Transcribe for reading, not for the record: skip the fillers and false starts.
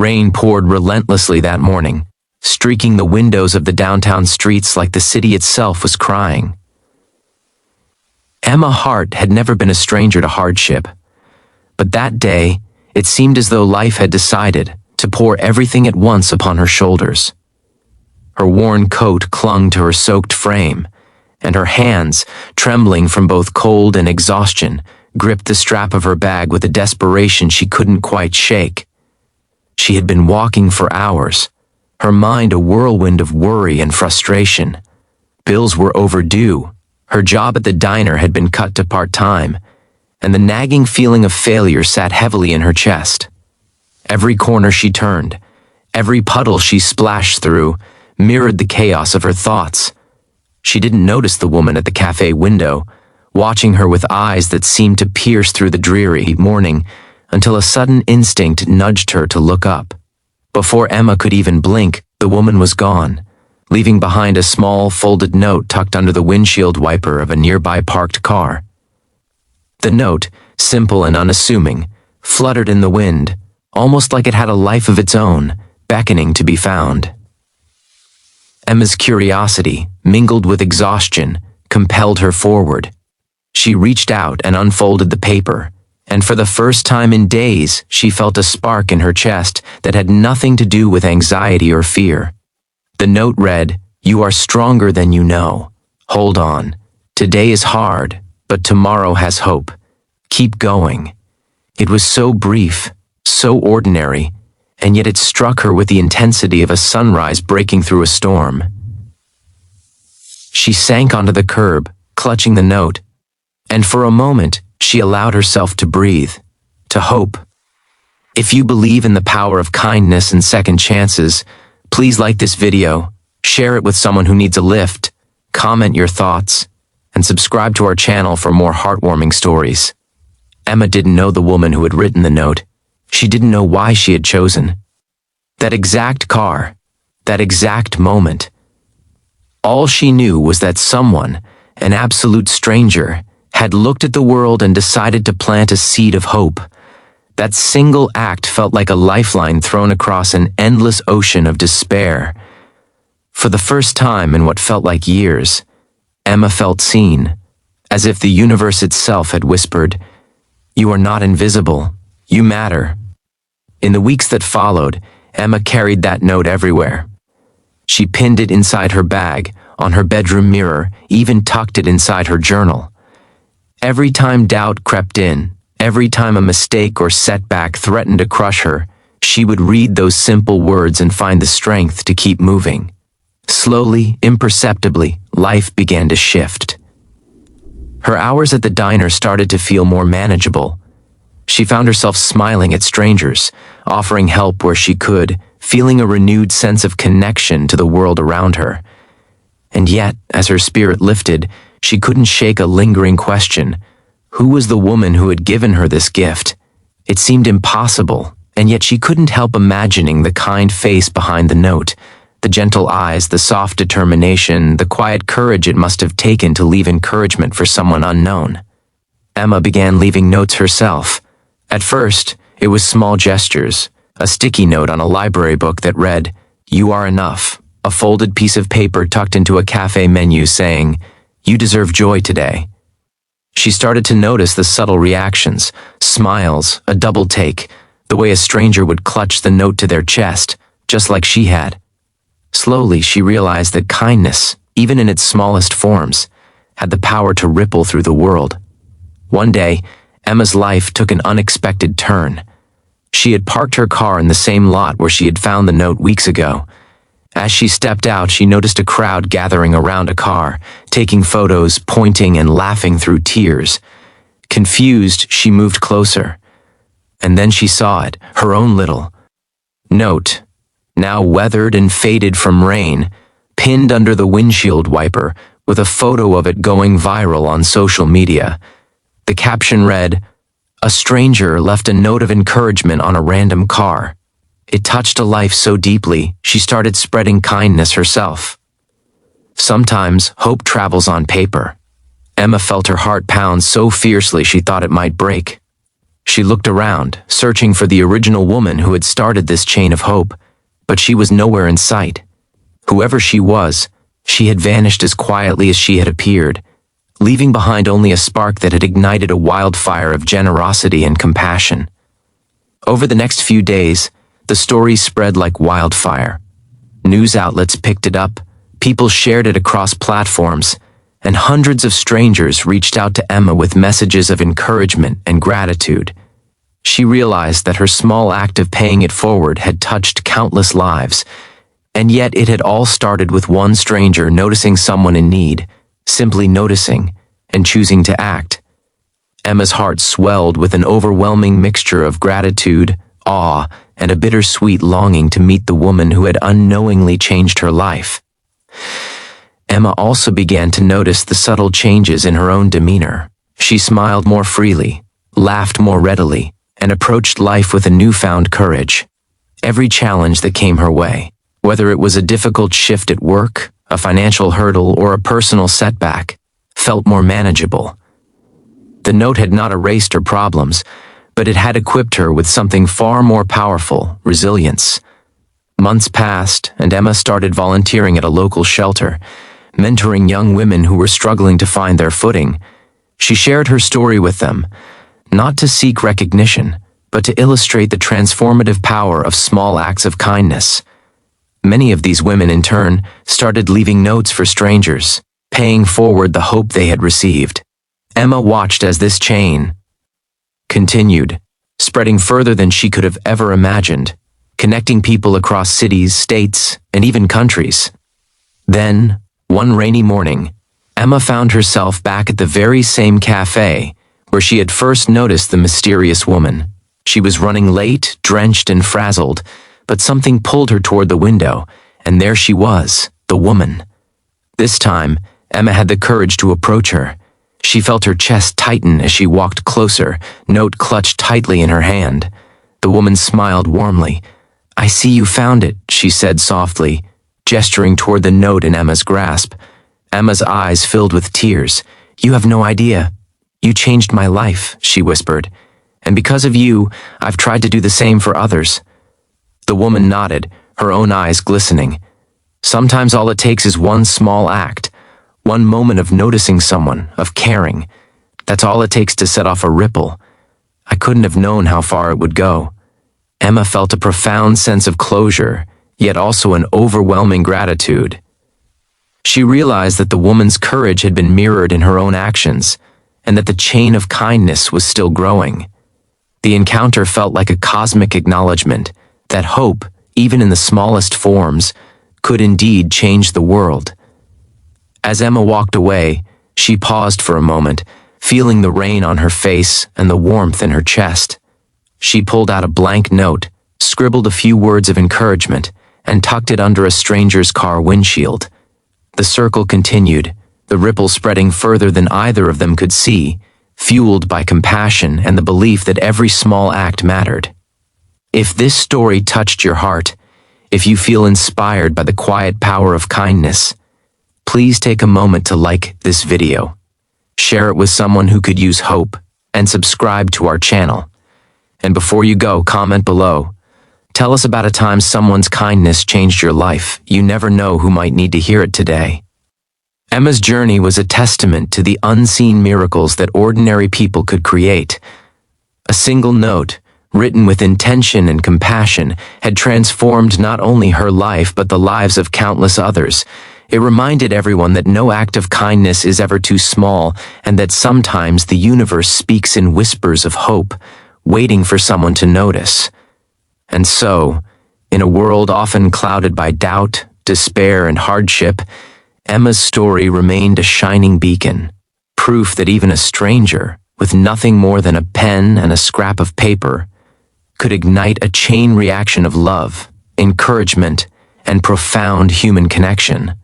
Rain poured relentlessly that morning, streaking the windows of the downtown streets like the city itself was crying. Emma Hart had never been a stranger to hardship, but that day, it seemed as though life had decided to pour everything at once upon her shoulders. Her worn coat clung to her soaked frame, and her hands, trembling from both cold and exhaustion, gripped the strap of her bag with a desperation she couldn't quite shake. She had been walking for hours, her mind a whirlwind of worry and frustration. Bills were overdue, her job at the diner had been cut to part-time, and the nagging feeling of failure sat heavily in her chest. Every corner she turned, every puddle she splashed through, mirrored the chaos of her thoughts. She didn't notice the woman at the cafe window, watching her with eyes that seemed to pierce through the dreary morning, until a sudden instinct nudged her to look up. Before Emma could even blink, the woman was gone, leaving behind a small, folded note tucked under the windshield wiper of a nearby parked car. The note, simple and unassuming, fluttered in the wind, almost like it had a life of its own, beckoning to be found. Emma's curiosity, mingled with exhaustion, compelled her forward. She reached out and unfolded the paper, and for the first time in days, she felt a spark in her chest that had nothing to do with anxiety or fear. The note read, "You are stronger than you know. Hold on. Today is hard, but tomorrow has hope. Keep going." It was so brief, so ordinary, and yet it struck her with the intensity of a sunrise breaking through a storm. She sank onto the curb, clutching the note, and for a moment, she allowed herself to breathe, to hope. If you believe in the power of kindness and second chances, please like this video, share it with someone who needs a lift, comment your thoughts, and subscribe to our channel for more heartwarming stories. Emma didn't know the woman who had written the note. She didn't know why she had chosen that exact car, that exact moment. All she knew was that someone, an absolute stranger, had looked at the world and decided to plant a seed of hope. That single act felt like a lifeline thrown across an endless ocean of despair. For the first time in what felt like years, Emma felt seen, as if the universe itself had whispered, "You are not invisible. You matter." In the weeks that followed, Emma carried that note everywhere. She pinned it inside her bag, on her bedroom mirror, even tucked it inside her journal. Every time doubt crept in, every time a mistake or setback threatened to crush her, she would read those simple words and find the strength to keep moving. Slowly, imperceptibly, life began to shift. Her hours at the diner started to feel more manageable. She found herself smiling at strangers, offering help where she could, feeling a renewed sense of connection to the world around her. And yet, as her spirit lifted, she couldn't shake a lingering question. Who was the woman who had given her this gift? It seemed impossible, and yet she couldn't help imagining the kind face behind the note, the gentle eyes, the soft determination, the quiet courage it must have taken to leave encouragement for someone unknown. Emma began leaving notes herself. At first, it was small gestures, a sticky note on a library book that read, "You are enough," a folded piece of paper tucked into a cafe menu saying, "You deserve joy today." She started to notice the subtle reactions, smiles, a double take, the way a stranger would clutch the note to their chest, just like she had. Slowly, she realized that kindness, even in its smallest forms, had the power to ripple through the world. One day, Emma's life took an unexpected turn. She had parked her car in the same lot where she had found the note weeks ago. As she stepped out, she noticed a crowd gathering around a car, taking photos, pointing, and laughing through tears. Confused, she moved closer. And then she saw it, her own little note, now weathered and faded from rain, pinned under the windshield wiper, with a photo of it going viral on social media. The caption read, "A stranger left a note of encouragement on a random car." It touched a life so deeply, she started spreading kindness herself. Sometimes, hope travels on paper. Emma felt her heart pound so fiercely she thought it might break. She looked around, searching for the original woman who had started this chain of hope, but she was nowhere in sight. Whoever she was, she had vanished as quietly as she had appeared, leaving behind only a spark that had ignited a wildfire of generosity and compassion. Over the next few days, the story spread like wildfire. News outlets picked it up, people shared it across platforms, and hundreds of strangers reached out to Emma with messages of encouragement and gratitude. She realized that her small act of paying it forward had touched countless lives, and yet it had all started with one stranger noticing someone in need, simply noticing, and choosing to act. Emma's heart swelled with an overwhelming mixture of gratitude, awe, and a bittersweet longing to meet the woman who had unknowingly changed her life. Emma also began to notice the subtle changes in her own demeanor. She smiled more freely, laughed more readily, and approached life with a newfound courage. Every challenge that came her way, whether it was a difficult shift at work, a financial hurdle, or a personal setback, felt more manageable. The note had not erased her problems, but it had equipped her with something far more powerful: resilience. Months passed, and Emma started volunteering at a local shelter, mentoring young women who were struggling to find their footing. She shared her story with them, not to seek recognition, but to illustrate the transformative power of small acts of kindness. Many of these women, in turn, started leaving notes for strangers, paying forward the hope they had received. Emma watched as this chain continued, spreading further than she could have ever imagined, connecting people across cities, states, and even countries. Then, one rainy morning, Emma found herself back at the very same cafe where she had first noticed the mysterious woman. She was running late, drenched and frazzled, but something pulled her toward the window, and there she was, the woman. This time, Emma had the courage to approach her. She felt her chest tighten as she walked closer, note clutched tightly in her hand. The woman smiled warmly. "I see you found it," she said softly, gesturing toward the note in Emma's grasp. Emma's eyes filled with tears. "You have no idea. You changed my life," she whispered. "And because of you, I've tried to do the same for others." The woman nodded, her own eyes glistening. Sometimes all it takes is one small act, one moment of noticing someone, of caring. That's all it takes to set off a ripple. I couldn't have known how far it would go. Emma felt a profound sense of closure, yet also an overwhelming gratitude. She realized that the woman's courage had been mirrored in her own actions, and that the chain of kindness was still growing. The encounter felt like a cosmic acknowledgement that hope, even in the smallest forms, could indeed change the world. As Emma walked away, she paused for a moment, feeling the rain on her face and the warmth in her chest. She pulled out a blank note, scribbled a few words of encouragement, and tucked it under a stranger's car windshield. The circle continued, the ripple spreading further than either of them could see, fueled by compassion and the belief that every small act mattered. If this story touched your heart, if you feel inspired by the quiet power of kindness, please take a moment to like this video, share it with someone who could use hope, and subscribe to our channel. And before you go, comment below. Tell us about a time someone's kindness changed your life. You never know who might need to hear it today. Emma's journey was a testament to the unseen miracles that ordinary people could create. A single note, written with intention and compassion, had transformed not only her life but the lives of countless others. It reminded everyone that no act of kindness is ever too small, and that sometimes the universe speaks in whispers of hope, waiting for someone to notice. And so, in a world often clouded by doubt, despair, and hardship, Emma's story remained a shining beacon, proof that even a stranger, with nothing more than a pen and a scrap of paper, could ignite a chain reaction of love, encouragement, and profound human connection.